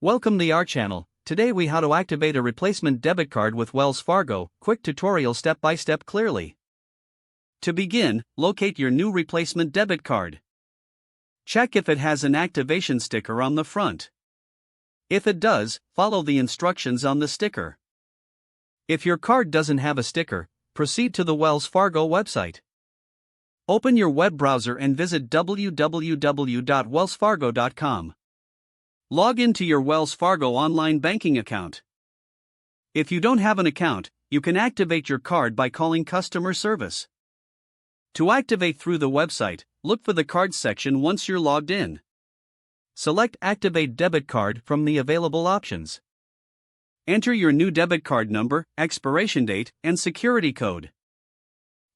Welcome to our channel. Today we how to activate a replacement debit card with Wells Fargo. Quick tutorial step by step clearly. To begin, locate your new replacement debit card. Check if it has an activation sticker on the front. If it does, follow the instructions on the sticker. If your card doesn't have a sticker, proceed to the Wells Fargo website. Open your web browser and visit www.wellsfargo.com. Log into your Wells Fargo online banking account. If you don't have an account, you can activate your card by calling customer service. To activate through the website, look for the cards section once you're logged in. Select Activate Debit Card from the available options. Enter your new debit card number, expiration date, and security code.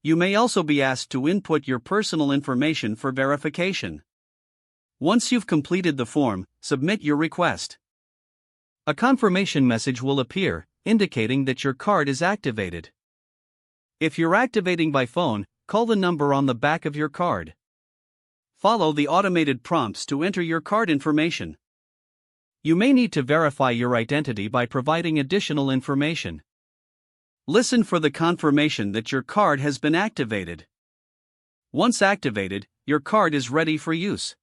You may also be asked to input your personal information for verification. Once you've completed the form, submit your request. A confirmation message will appear, indicating that your card is activated. If you're activating by phone, call the number on the back of your card. Follow the automated prompts to enter your card information. You may need to verify your identity by providing additional information. Listen for the confirmation that your card has been activated. Once activated, your card is ready for use.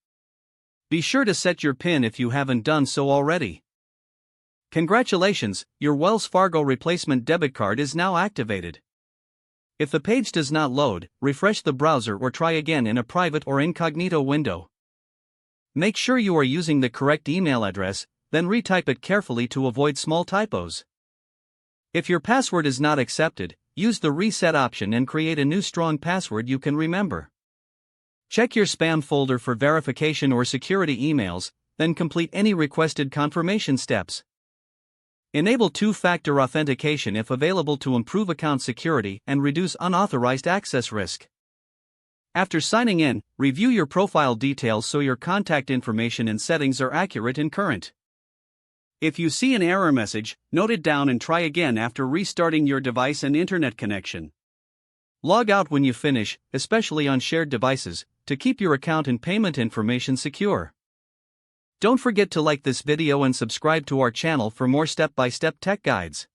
Be sure to set your PIN if you haven't done so already. Congratulations, your Wells Fargo replacement debit card is now activated. If the page does not load, refresh the browser or try again in a private or incognito window. Make sure you are using the correct email address, then retype it carefully to avoid small typos. If your password is not accepted, use the reset option and create a new strong password you can remember. Check your spam folder for verification or security emails, then complete any requested confirmation steps. Enable two-factor authentication if available to improve account security and reduce unauthorized access risk. After signing in, review your profile details so your contact information and settings are accurate and current. If you see an error message, note it down and try again after restarting your device and internet connection. Log out when you finish, especially on shared devices, to keep your account and payment information secure. Don't forget to like this video and subscribe to our channel for more step-by-step tech guides.